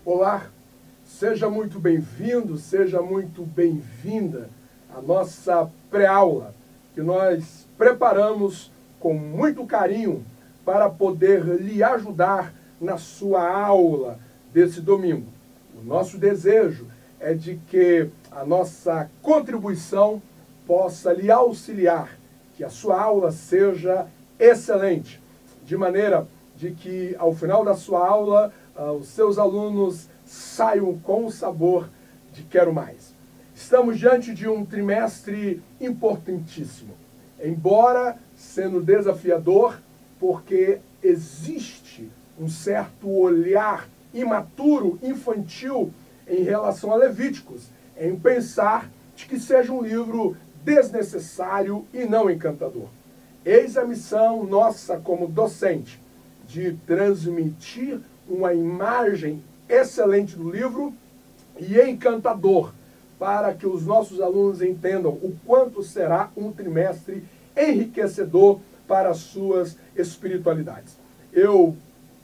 Olá, seja muito bem-vindo, seja muito bem-vinda à nossa pré-aula, que nós preparamos com muito carinho para poder lhe ajudar na sua aula desse domingo. O nosso desejo é de que a nossa contribuição possa lhe auxiliar, que a sua aula seja excelente, de maneira de que ao final da sua aula os seus alunos saiam com o sabor de quero mais. Estamos diante de um trimestre importantíssimo, embora sendo desafiador, porque existe um certo olhar imaturo, infantil, em relação a Levíticos, em pensar de que seja um livro desnecessário e não encantador. Eis a missão nossa como docente, de transmitir uma imagem excelente do livro e encantador, para que os nossos alunos entendam o quanto será um trimestre enriquecedor para as suas espiritualidades. Eu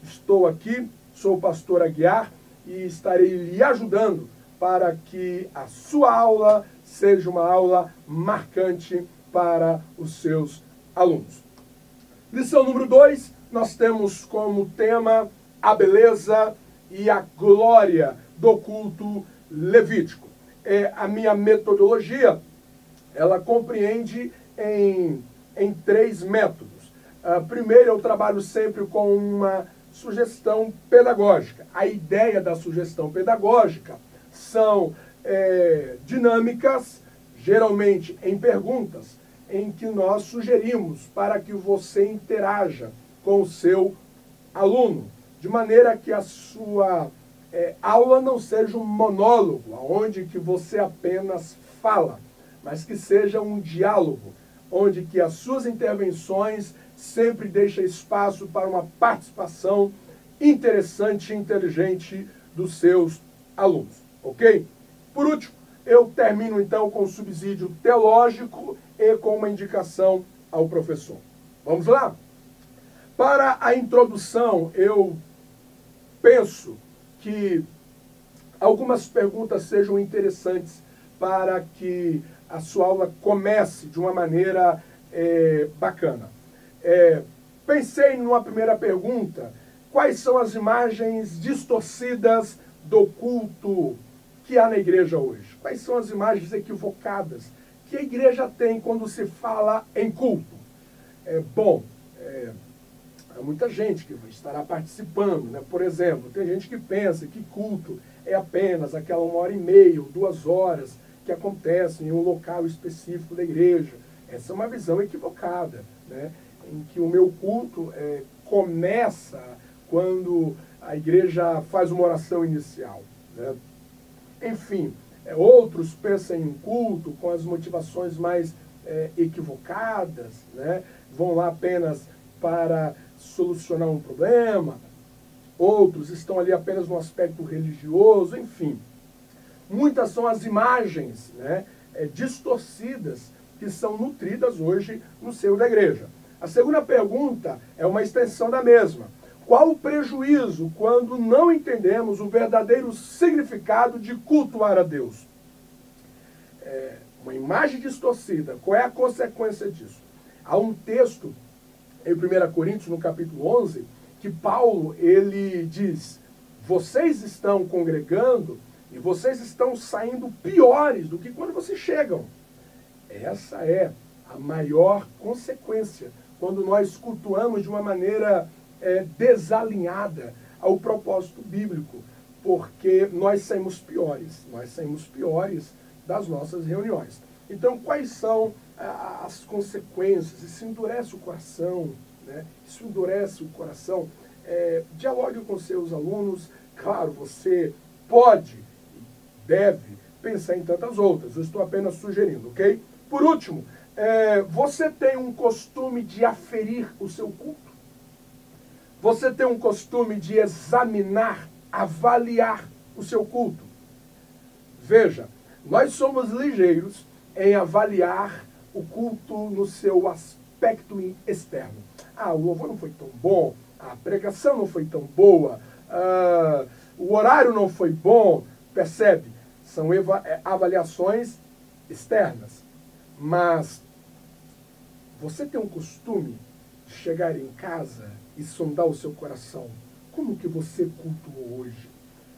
estou aqui, sou o pastor Aguiar, e estarei lhe ajudando para que a sua aula seja uma aula marcante para os seus alunos. Lição número 2, nós temos como tema a beleza e a glória do culto levítico. A minha metodologia, ela compreende em 3 métodos. Primeiro, eu trabalho sempre com uma sugestão pedagógica. A ideia da sugestão pedagógica são dinâmicas, geralmente em perguntas, em que nós sugerimos para que você interaja com o seu aluno, de maneira que a sua aula não seja um monólogo, onde que você apenas fala, mas que seja um diálogo, onde que as suas intervenções sempre deixem espaço para uma participação interessante e inteligente dos seus alunos, ok? Por último, eu termino então com o subsídio teológico e com uma indicação ao professor. Vamos lá? Para a introdução, eu penso que algumas perguntas sejam interessantes para que a sua aula comece de uma maneira bacana. Pensei numa primeira pergunta: quais são as imagens distorcidas do culto que há na igreja hoje? Quais são as imagens equivocadas que a igreja tem quando se fala em culto? Há muita gente que estará participando, né? Por exemplo, tem gente que pensa que culto é apenas aquela 1h30 ou 2 horas que acontece em um local específico da igreja. Essa é uma visão equivocada, né? Em que o meu culto começa quando a igreja faz uma oração inicial, né? Enfim, outros pensam em culto com as motivações mais equivocadas, né? Vão lá apenas para solucionar um problema, outros estão ali apenas no aspecto religioso, enfim. Muitas são as imagens, né, distorcidas que são nutridas hoje no seio da igreja. A segunda pergunta é uma extensão da mesma. Qual o prejuízo quando não entendemos o verdadeiro significado de cultuar a Deus? Uma imagem distorcida, qual é a consequência disso? Há um texto em 1 Coríntios, no capítulo 11, que Paulo, ele diz: vocês estão congregando e vocês estão saindo piores do que quando vocês chegam. Essa é a maior consequência quando nós cultuamos de uma maneira desalinhada ao propósito bíblico, porque nós saímos piores das nossas reuniões. Então, quais são as consequências? Isso endurece o coração, né? Isso endurece o coração. Dialogue com seus alunos. Claro, você pode e deve pensar em tantas outras. Eu estou apenas sugerindo, ok? Por último, você tem um costume de aferir o seu culto? Você tem um costume de examinar, avaliar o seu culto? Veja, nós somos ligeiros em avaliar o culto no seu aspecto externo. O louvor não foi tão bom, a pregação não foi tão boa, o o horário não foi bom, percebe? São avaliações externas. Mas você tem um costume de chegar em casa e sondar o seu coração. Como que você cultuou hoje?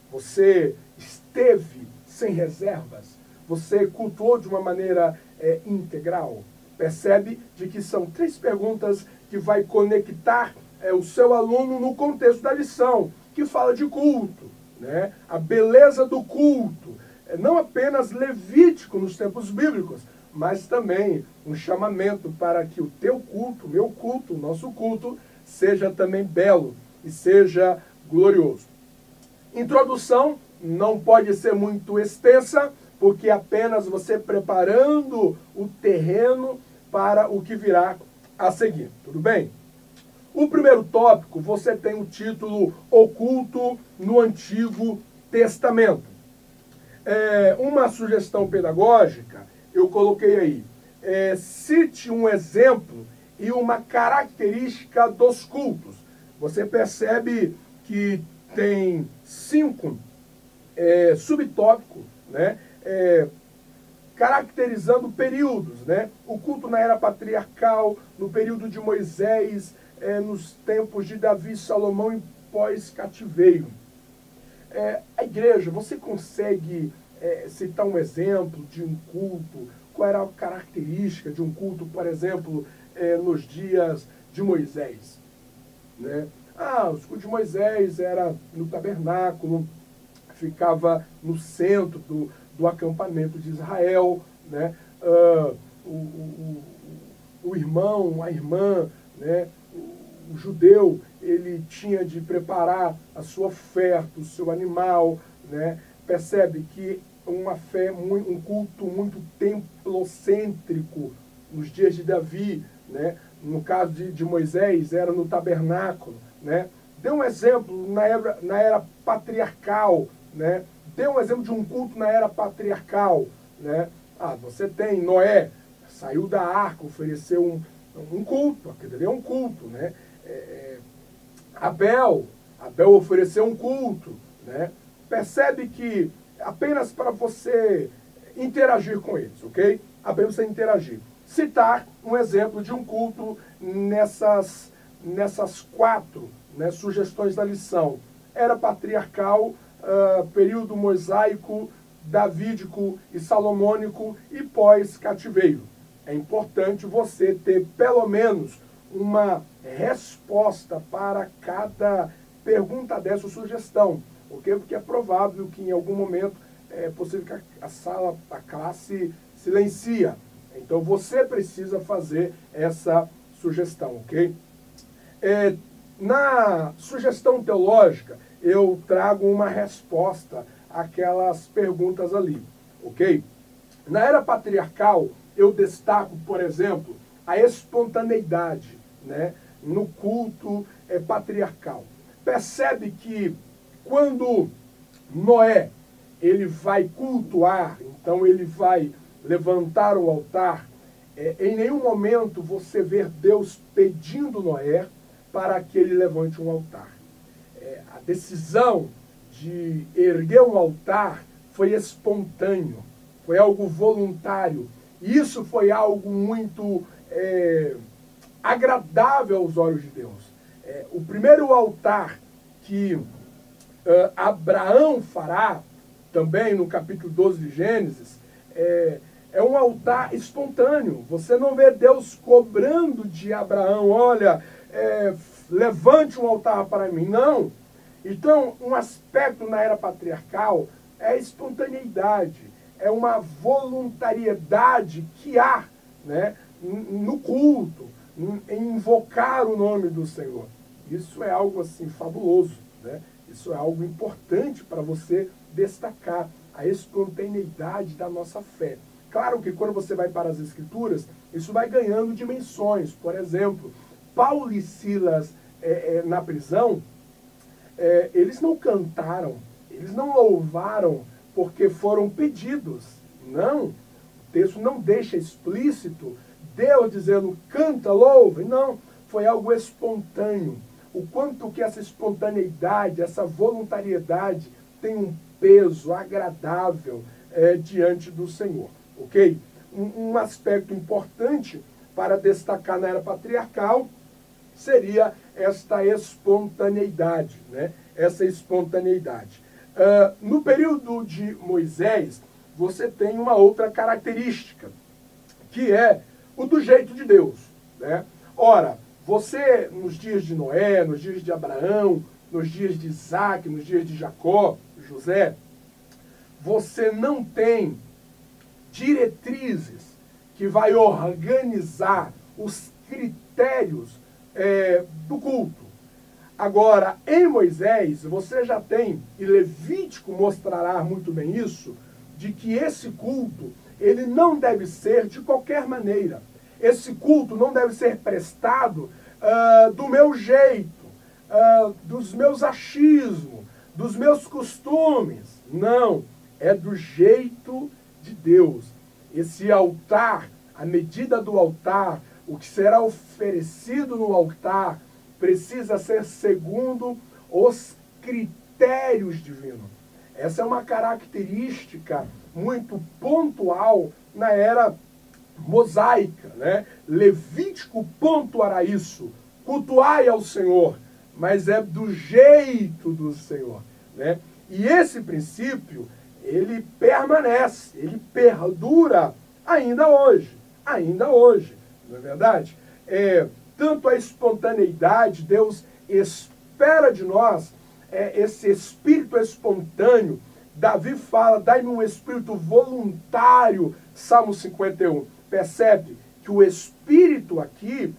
Você esteve sem reservas? Você cultuou de uma maneira integral? Percebe de que são 3 perguntas que vai conectar o seu aluno no contexto da lição, que fala de culto, né? A beleza do culto. Não apenas levítico nos tempos bíblicos, mas também um chamamento para que o teu culto, o meu culto, o nosso culto, seja também belo e seja glorioso. Introdução não pode ser muito extensa, porque apenas você preparando o terreno para o que virá a seguir. Tudo bem? O primeiro tópico, você tem o título Oculto no Antigo Testamento. Uma sugestão pedagógica, eu coloquei aí. Cite um exemplo e uma característica dos cultos. Você percebe que tem 5 subtópicos, né? Caracterizando períodos, né? O culto na era patriarcal, no período de Moisés, nos tempos de Davi e Salomão e pós-cativeiro. A igreja, você consegue citar um exemplo de um culto? Qual era a característica de um culto, por exemplo, nos dias de Moisés? Né? O culto de Moisés era no tabernáculo, ficava no centro do acampamento de Israel, né? O irmão, a irmã, né? O judeu, ele tinha de preparar a sua oferta, o seu animal, né? Percebe que um culto muito templocêntrico nos dias de Davi, né? No caso de Moisés, era no tabernáculo, né? Dê um exemplo na era patriarcal, né? Dê um exemplo de um culto na era patriarcal, né? Você tem Noé, saiu da arca, ofereceu um culto, aquele ali é um culto, né? Abel ofereceu um culto, né? Percebe que apenas para você interagir com eles, ok? Apenas você interagir. Citar um exemplo de um culto nessas 4, né, sugestões da lição. Era patriarcal, período mosaico, davídico e salomônico e pós-cativeiro. É importante você ter pelo menos uma resposta para cada pergunta dessa sugestão, ok? Porque é provável que em algum momento é possível que a classe silencia. Então você precisa fazer essa sugestão, ok? Na sugestão teológica, eu trago uma resposta àquelas perguntas ali, ok? Na era patriarcal, eu destaco, por exemplo, a espontaneidade, né, no culto patriarcal. Percebe que quando Noé ele vai cultuar, então ele vai levantar o altar, em nenhum momento você vê Deus pedindo Noé para que ele levante um altar. A decisão de erguer um altar foi espontâneo, foi algo voluntário. E isso foi algo muito agradável aos olhos de Deus. O primeiro altar que Abraão fará, também no capítulo 12 de Gênesis, é um altar espontâneo. Você não vê Deus cobrando de Abraão, olha, levante um altar para mim. Não. Então, um aspecto na era patriarcal é a espontaneidade, é uma voluntariedade que há, né, no culto, em invocar o nome do Senhor. Isso é algo assim fabuloso, né? Isso é algo importante para você destacar, a espontaneidade da nossa fé. Claro que quando você vai para as Escrituras, isso vai ganhando dimensões. Por exemplo, Paulo e Silas na prisão, eles não cantaram, eles não louvaram porque foram pedidos. Não, o texto não deixa explícito Deus dizendo canta, louve. Não, foi algo espontâneo. O quanto que essa espontaneidade, essa voluntariedade tem um peso agradável diante do Senhor, ok? Um aspecto importante para destacar na era patriarcal seria esta espontaneidade, né? Essa espontaneidade. No período de Moisés, você tem uma outra característica, que é o do jeito de Deus, né? Ora, você, nos dias de Noé, nos dias de Abraão, nos dias de Isaac, nos dias de Jacó, José, você não tem diretrizes que vai organizar os critérios do culto. Agora, em Moisés, você já tem, e Levítico mostrará muito bem isso, de que esse culto, ele não deve ser de qualquer maneira. Esse culto não deve ser prestado do meu jeito, dos meus achismos, dos meus costumes. Não, é do jeito de Deus. Esse altar, a medida do altar, o que será oferecido no altar, precisa ser segundo os critérios divinos. Essa é uma característica muito pontual na era mosaica, né? Levítico pontuará isso. Cultuai ao Senhor, mas é do jeito do Senhor, né? E esse princípio, ele permanece, ele perdura ainda hoje, não é verdade? Tanto a espontaneidade, Deus espera de nós esse espírito espontâneo. Davi fala, dai-me um espírito voluntário, Salmo 51. Percebe que o espírito aqui,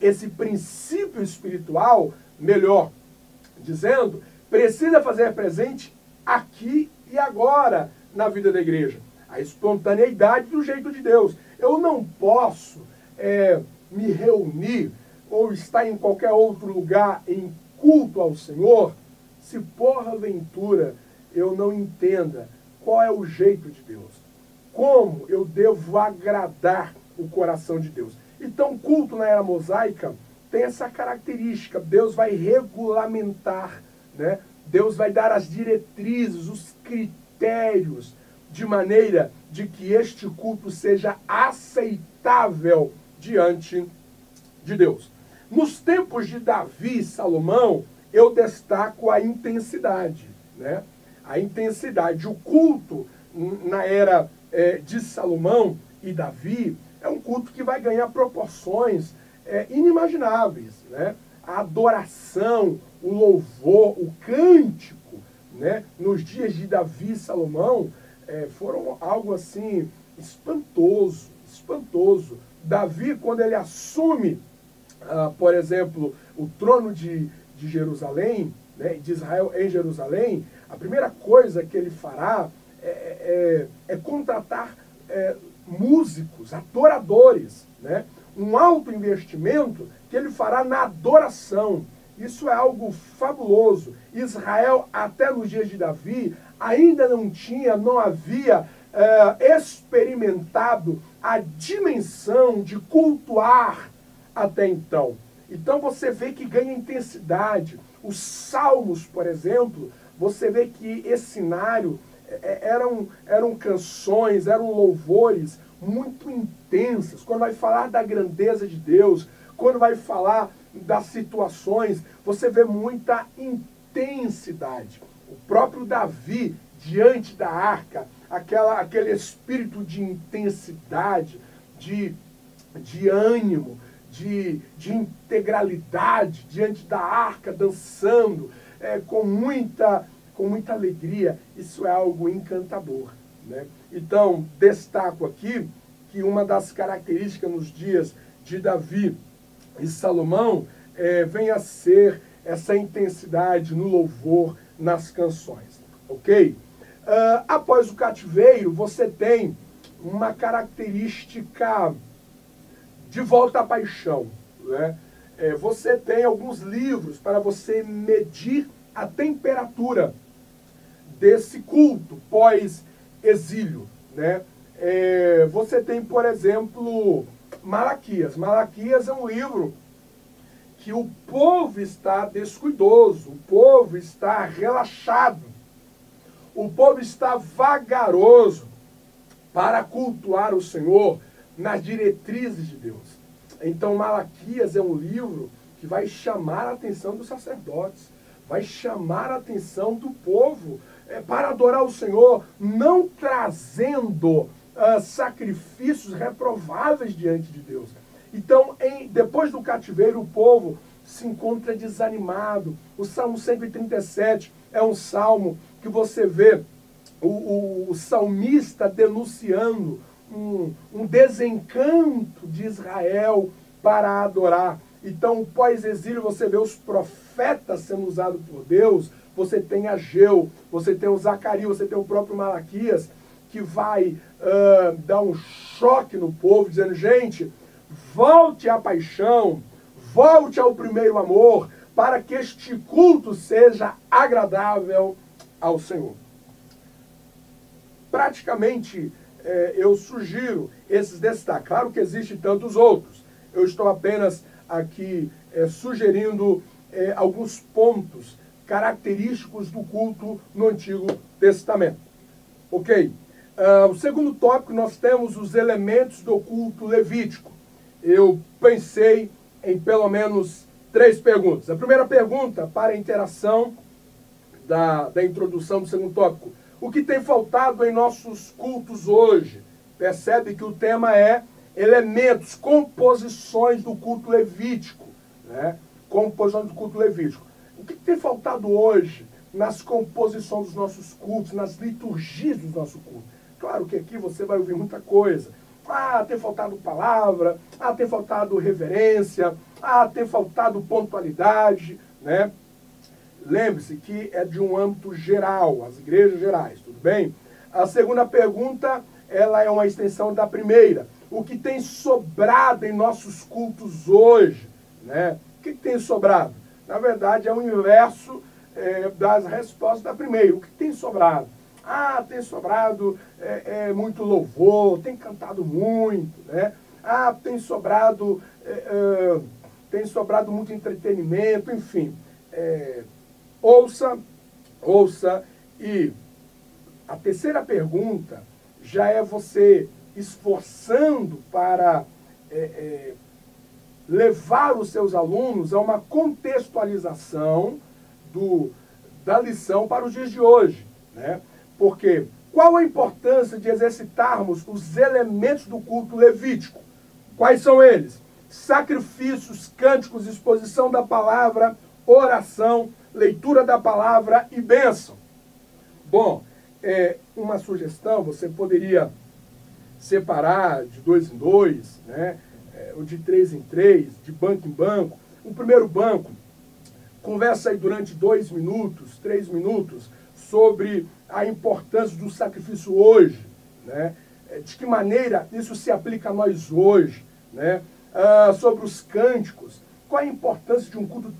esse princípio espiritual, melhor dizendo, precisa fazer presente aqui e agora na vida da igreja. A espontaneidade do jeito de Deus. Eu não posso me reunir ou estar em qualquer outro lugar em culto ao Senhor se porventura eu não entenda qual é o jeito de Deus. Como eu devo agradar o coração de Deus. Então, o culto na era mosaica tem essa característica. Deus vai regulamentar, né? Deus vai dar as diretrizes, os critérios, de maneira de que este culto seja aceitável diante de Deus. Nos tempos de Davi e Salomão, eu destaco a intensidade, né? A intensidade. O culto na era de Salomão e Davi é um culto que vai ganhar proporções inimagináveis, né? A adoração, o louvor, o cântico, né? Nos dias de Davi e Salomão foram algo assim espantoso, espantoso. Davi, quando ele assume, por exemplo, o trono de Jerusalém, né, de Israel em Jerusalém, a primeira coisa que ele fará é contratar músicos, adoradores, né? Um alto investimento que ele fará na adoração. Isso é algo fabuloso. Israel, até nos dias de Davi, ainda não havia experimentado a dimensão de cultuar até então. Então você vê que ganha intensidade. Os salmos, por exemplo, você vê que esse cenário eram canções, eram louvores muito intensas. Quando vai falar da grandeza de Deus, quando vai falar das situações, você vê muita intensidade. O próprio Davi, diante da arca, aquele espírito de intensidade, de ânimo, de integralidade, diante da arca, dançando, com muita alegria. Isso é algo encantador, né? Então, destaco aqui que uma das características nos dias de Davi e Salomão vem a ser essa intensidade no louvor, nas canções, ok? Após o cativeiro, você tem uma característica de volta à paixão, né? Você tem alguns livros para você medir a temperatura desse culto pós-exílio, né? Você tem, por exemplo, Malaquias. Malaquias é um livro que o povo está descuidoso, o povo está relaxado, o povo está vagaroso para cultuar o Senhor nas diretrizes de Deus. Então, Malaquias é um livro que vai chamar a atenção dos sacerdotes, vai chamar a atenção do povo para adorar o Senhor, não trazendo sacrifícios reprováveis diante de Deus. Então, depois do cativeiro, o povo se encontra desanimado. O Salmo 137 é um salmo que você vê o salmista denunciando um desencanto de Israel para adorar. Então, pós-exílio, você vê os profetas sendo usados por Deus. Você tem Ageu, você tem o Zacarias, você tem o próprio Malaquias, que vai dar um choque no povo, dizendo, gente, volte à paixão, volte ao primeiro amor, para que este culto seja agradável ao Senhor. Praticamente, eu sugiro esses destaques. Claro que existem tantos outros. Eu estou apenas aqui sugerindo alguns pontos característicos do culto no Antigo Testamento. Ok? O segundo tópico, nós temos os elementos do culto levítico. Eu pensei em pelo menos 3 perguntas. A primeira pergunta, para a interação da introdução do segundo tópico. O que tem faltado em nossos cultos hoje? Percebe que o tema é elementos, composições do culto levítico. Né? Composições do culto levítico. O que tem faltado hoje nas composições dos nossos cultos, nas liturgias do nosso culto? Claro que aqui você vai ouvir muita coisa. Tem faltado palavra, tem faltado reverência, tem faltado pontualidade, né? Lembre-se que é de um âmbito geral, as igrejas gerais, tudo bem? A segunda pergunta, ela é uma extensão da primeira. O que tem sobrado em nossos cultos hoje, né? O que tem sobrado? Na verdade, é o inverso das respostas da primeira. O que tem sobrado? Tem sobrado muito louvor, tem cantado muito, né? Tem sobrado muito entretenimento, enfim. Ouça, e a terceira pergunta já é você esforçando para levar os seus alunos a uma contextualização da lição para os dias de hoje, né? Porque qual a importância de exercitarmos os elementos do culto levítico? Quais são eles? Sacrifícios, cânticos, exposição da palavra, oração, leitura da palavra e bênção. Bom, uma sugestão, você poderia separar de 2 em 2, né? Ou de 3 em 3, de banco em banco. O primeiro banco, conversa aí durante 2 minutos, 3 minutos, sobre a importância do sacrifício hoje, né? De que maneira isso se aplica a nós hoje, né? Sobre os cânticos, qual a importância de um culto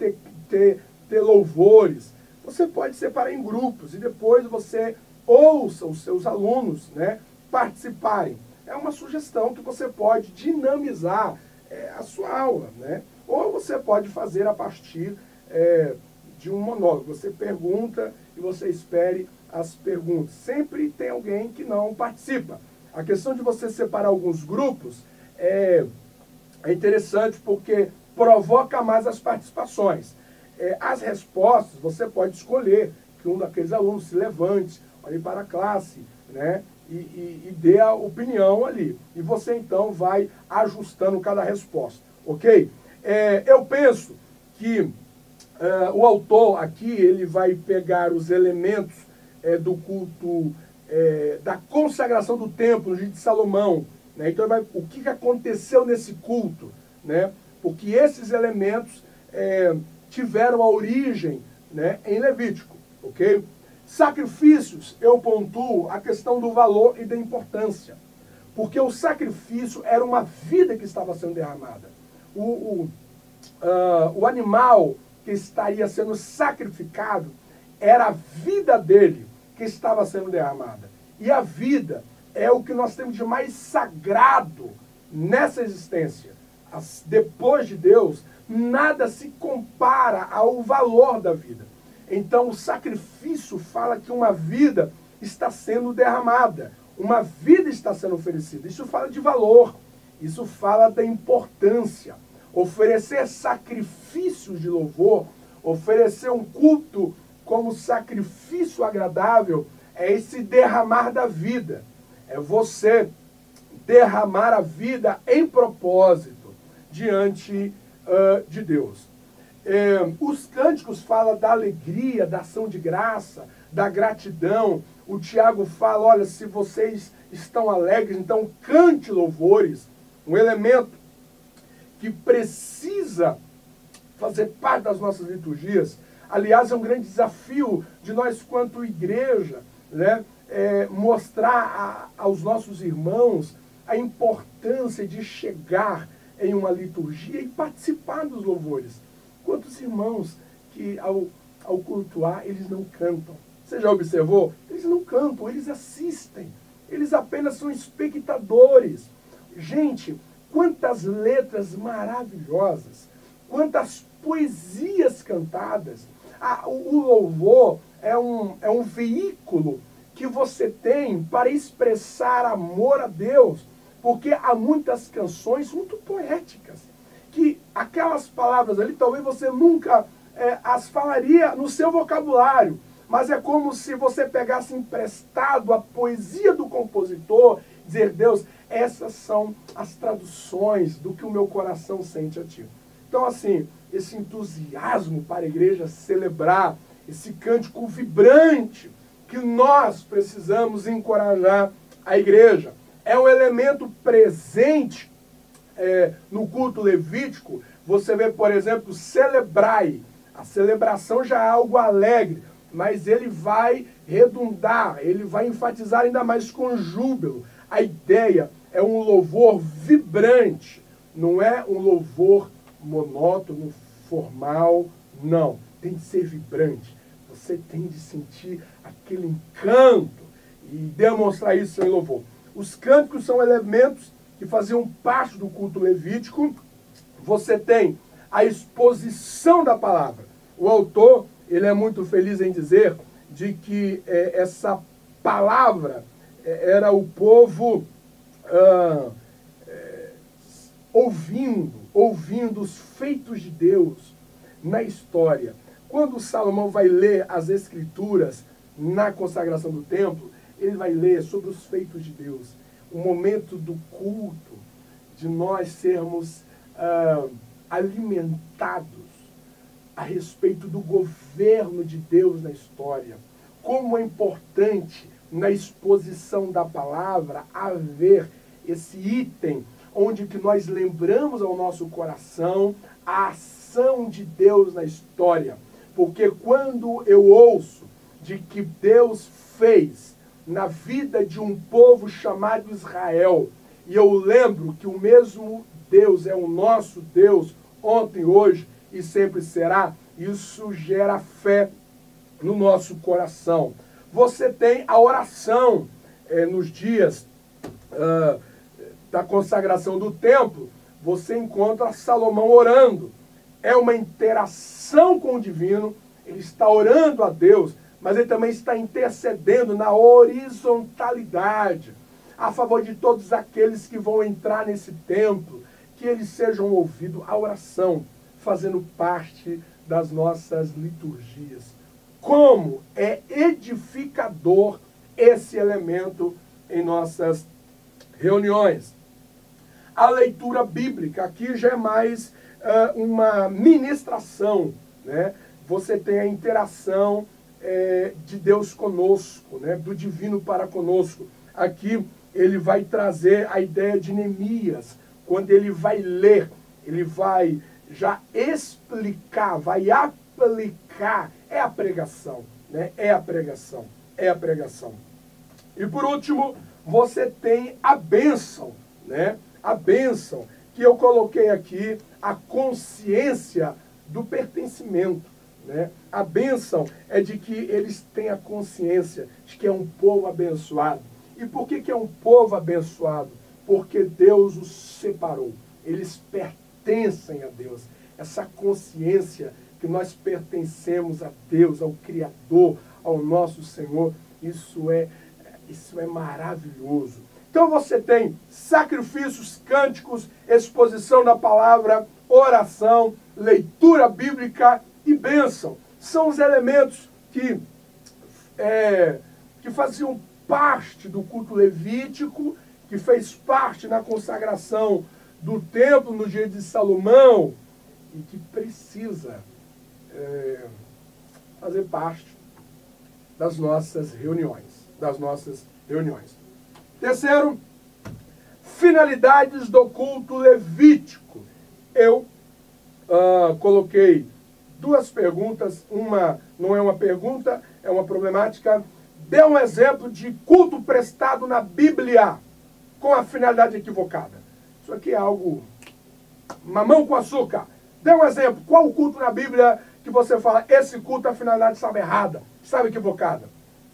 ter louvores. Você pode separar em grupos e depois você ouça os seus alunos, né, participarem. É uma sugestão que você pode dinamizar a sua aula, né? Ou você pode fazer a partir de um monólogo. Você pergunta e você espere as perguntas. Sempre tem alguém que não participa. A questão de você separar alguns grupos é interessante porque provoca mais as participações. As respostas, você pode escolher que um daqueles alunos se levante, olhe para a classe, né, e dê a opinião ali. E você, então, vai ajustando cada resposta, ok? Eu penso que o autor aqui, ele vai pegar os elementos do culto, da consagração do templo, no dia de Salomão, né? Então, o que aconteceu nesse culto, né? Porque esses elementos tiveram a origem, né, em Levítico, ok? Sacrifícios, eu pontuo a questão do valor e da importância, porque o sacrifício era uma vida que estava sendo derramada. O animal que estaria sendo sacrificado era a vida dele que estava sendo derramada. E a vida é o que nós temos de mais sagrado nessa existência. Depois de Deus, nada se compara ao valor da vida. Então o sacrifício fala que uma vida está sendo derramada, uma vida está sendo oferecida. Isso fala de valor, isso fala da importância. Oferecer sacrifícios de louvor, oferecer um culto como sacrifício agradável, é esse derramar da vida. É você derramar a vida em propósito diante de Deus. Os cânticos falam da alegria, da ação de graça, da gratidão. O Tiago fala, olha, se vocês estão alegres, então cante louvores. Um elemento que precisa fazer parte das nossas liturgias. Aliás, é um grande desafio de nós, quanto igreja, né, mostrar aos nossos irmãos a importância de chegar em uma liturgia e participar dos louvores. Quantos irmãos que ao cultuar, eles não cantam? Você já observou? Eles não cantam, eles assistem. Eles apenas são espectadores. Gente, quantas letras maravilhosas, quantas poesias cantadas. O louvor é um veículo que você tem para expressar amor a Deus, porque há muitas canções muito poéticas, que aquelas palavras ali, talvez você nunca as falaria no seu vocabulário, mas é como se você pegasse emprestado a poesia do compositor, dizer, Deus, essas são as traduções do que o meu coração sente a Ti. Então, assim, esse entusiasmo para a igreja celebrar, esse cântico vibrante que nós precisamos encorajar a igreja. É um elemento presente no culto levítico. Você vê, por exemplo, celebrai. A celebração já é algo alegre, mas ele vai redundar, ele vai enfatizar ainda mais com júbilo. A ideia é um louvor vibrante, não é um louvor monótono, formal, não. Tem de ser vibrante. Você tem de sentir aquele encanto e demonstrar isso em louvor. Os cânticos são elementos que faziam parte do culto levítico. Você tem a exposição da palavra. O autor, ele é muito feliz em dizer de que essa palavra era o povo ouvindo os feitos de Deus na história. Quando Salomão vai ler as Escrituras na consagração do templo, ele vai ler sobre os feitos de Deus. O momento do culto, de nós sermos alimentados a respeito do governo de Deus na história. Como é importante na exposição da palavra haver esse item onde que nós lembramos ao nosso coração a ação de Deus na história. Porque quando eu ouço de que Deus fez na vida de um povo chamado Israel, e eu lembro que o mesmo Deus é o nosso Deus, ontem, hoje e sempre será, isso gera fé no nosso coração. Você tem a oração nos dias da consagração do templo, você encontra Salomão orando. É uma interação com o divino, ele está orando a Deus, mas ele também está intercedendo na horizontalidade, a favor de todos aqueles que vão entrar nesse templo, que eles sejam ouvidos, a oração, fazendo parte das nossas liturgias. Como é edificador esse elemento em nossas reuniões. A leitura bíblica, aqui já é mais uma ministração, né? Você tem a interação de Deus conosco, né? Do divino para conosco. Aqui ele vai trazer a ideia de Neemias, quando ele vai ler, ele vai já explicar, vai aplicar, é a pregação, né? É a pregação, é a pregação. E por último, você tem a bênção, né? A bênção, que eu coloquei aqui, a consciência do pertencimento, né? A bênção é de que eles têm a consciência de que é um povo abençoado. E por que é um povo abençoado? Porque Deus os separou. Eles pertencem a Deus. Essa consciência que nós pertencemos a Deus, ao Criador, ao nosso Senhor. Isso é maravilhoso. Então você tem sacrifícios, cânticos, exposição da palavra, oração, leitura bíblica e bênção. São os elementos que faziam parte do culto levítico, que fez parte na consagração do templo no dia de Salomão e que precisa fazer parte das nossas reuniões. Terceiro, finalidades do culto levítico. Eu coloquei duas perguntas, uma não é uma pergunta, é uma problemática. Dê um exemplo de culto prestado na Bíblia com a finalidade equivocada. Isso aqui é algo mamão com açúcar. Dê um exemplo. Qual o culto na Bíblia que você fala, esse culto, a finalidade estava errada, estava equivocada?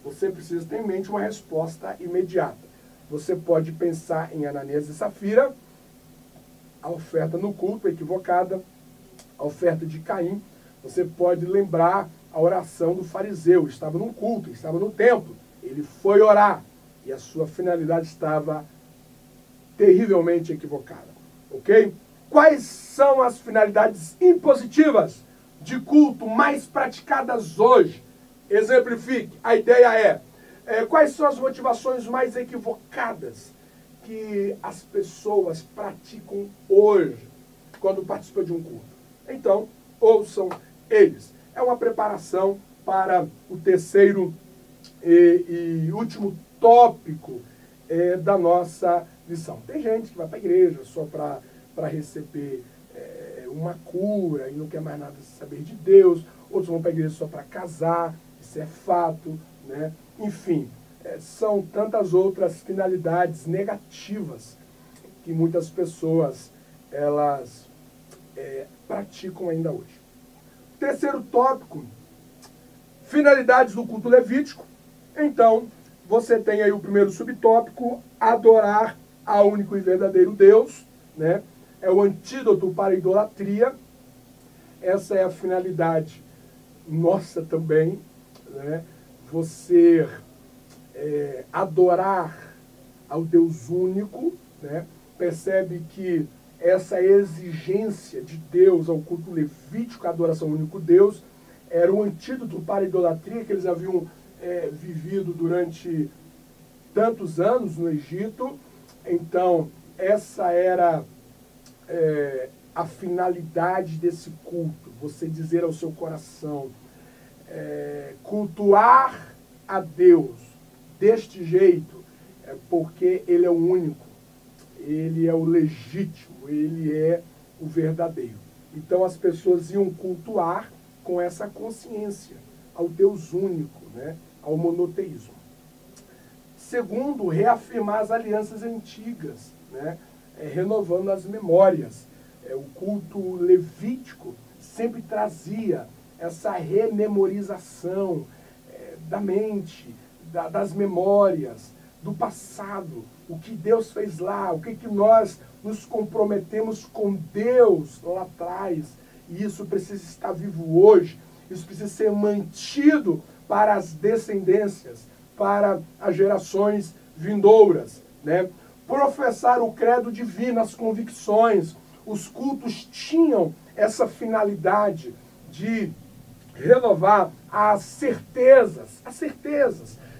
Você precisa ter em mente uma resposta imediata. Você pode pensar em Ananias e Safira, a oferta no culto equivocada, a oferta de Caim. Você pode lembrar a oração do fariseu. Estava num culto, estava no templo. Ele foi orar e a sua finalidade estava terrivelmente equivocada. Ok? Quais são as finalidades impositivas de culto mais praticadas hoje? Exemplifique. A ideia quais são as motivações mais equivocadas que as pessoas praticam hoje quando participam de um culto? Então, ouçam eles. É uma preparação para o terceiro e último tópico da nossa lição. Tem gente que vai para a igreja só para receber uma cura e não quer mais nada saber de Deus. Outros vão para a igreja só para casar, isso é fato, né? Enfim, são tantas outras finalidades negativas que muitas pessoas elas praticam ainda hoje. Terceiro tópico, finalidades do culto levítico. Então, você tem aí o primeiro subtópico, adorar ao único e verdadeiro Deus, né? É o antídoto para a idolatria. Essa é a finalidade nossa também, né? Você adorar ao Deus único, né? Percebe que essa exigência de Deus ao culto levítico, a adoração ao único Deus, era o antídoto para a idolatria que eles haviam vivido durante tantos anos no Egito. Então, essa era a finalidade desse culto. Você dizer ao seu coração, cultuar a Deus deste jeito, porque Ele é o único, Ele é o legítimo, Ele é o verdadeiro. Então as pessoas iam cultuar com essa consciência ao Deus único, né? Ao monoteísmo. Segundo, reafirmar as alianças antigas, né? Renovando as memórias. O culto levítico sempre trazia essa rememorização da mente, das memórias, do passado, o que Deus fez lá, o que nós nos comprometemos com Deus lá atrás. E isso precisa estar vivo hoje, isso precisa ser mantido para as descendências, para as gerações vindouras, né? Professar o credo divino, as convicções. Os cultos tinham essa finalidade de renovar as certezas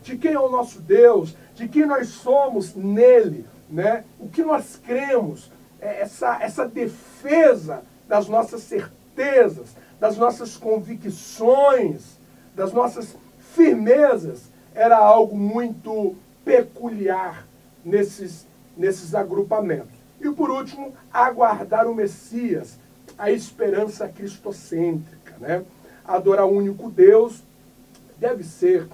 de quem é o nosso Deus, de quem nós somos nele, né? O que nós cremos, essa defesa das nossas certezas, das nossas convicções, das nossas firmezas, era algo muito peculiar nesses agrupamentos. E por último, aguardar o Messias, a esperança cristocêntrica, né? Adorar o único Deus deve ser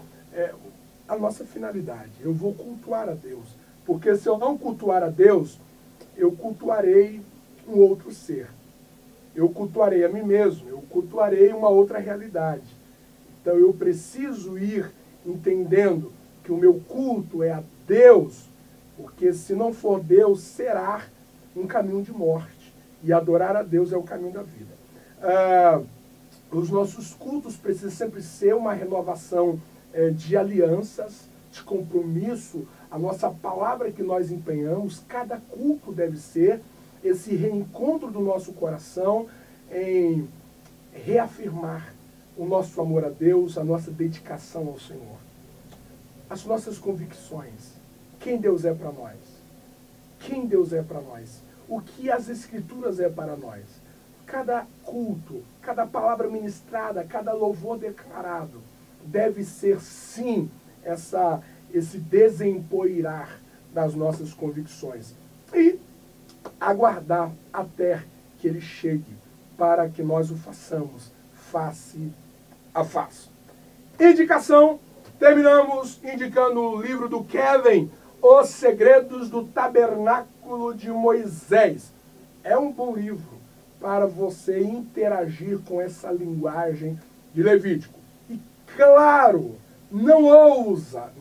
a nossa finalidade. Eu vou cultuar a Deus, porque se eu não cultuar a Deus, eu cultuarei um outro ser. Eu cultuarei a mim mesmo, eu cultuarei uma outra realidade. Então eu preciso ir entendendo que o meu culto é a Deus, porque se não for Deus, será um caminho de morte. E adorar a Deus é o caminho da vida. Os nossos cultos precisam sempre ser uma renovação de alianças, de compromisso. A nossa palavra que nós empenhamos, cada culto deve ser esse reencontro do nosso coração em reafirmar o nosso amor a Deus, a nossa dedicação ao Senhor. As nossas convicções. Quem Deus é para nós? Quem Deus é para nós? O que as Escrituras é para nós? Cada culto, cada palavra ministrada, cada louvor declarado deve ser, sim, esse desempoeirar das nossas convicções. E aguardar até que Ele chegue, para que nós o façamos face a face. Indicação, terminamos indicando o livro do Kevin, Os Segredos do Tabernáculo de Moisés. É um bom livro para você interagir com essa linguagem de Levítico. E claro, não ousa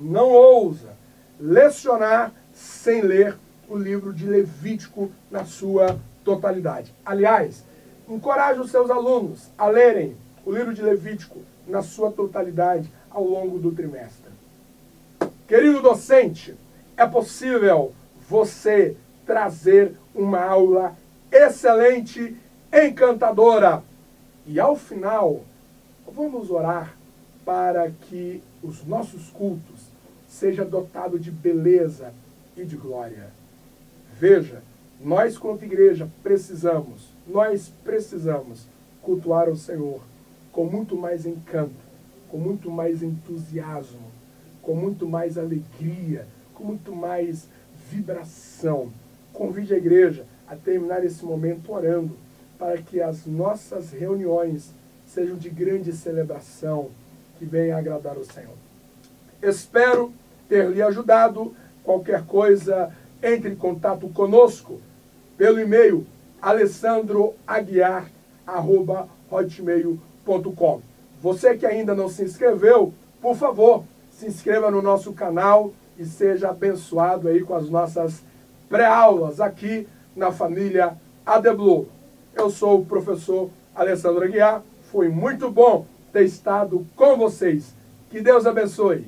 lecionar sem ler o livro de Levítico na sua totalidade. Aliás, encoraje os seus alunos a lerem o livro de Levítico na sua totalidade ao longo do trimestre. Querido docente, é possível você trazer uma aula excelente, encantadora. E ao final, vamos orar para que os nossos cultos sejam dotados de beleza e de glória. Veja, nós como igreja precisamos cultuar o Senhor com muito mais encanto, com muito mais entusiasmo, com muito mais alegria, com muito mais vibração. Convide a igreja a terminar esse momento orando para que as nossas reuniões sejam de grande celebração, que venha agradar o Senhor. Espero ter lhe ajudado. Qualquer coisa, entre em contato conosco pelo e-mail alessandroaguiar@hotmail.com. Você que ainda não se inscreveu, por favor, se inscreva no nosso canal e seja abençoado aí com as nossas pré-aulas aqui na família ADBlu. Eu sou o professor Alessandro Aguiar. Foi muito bom ter estado com vocês. Que Deus abençoe.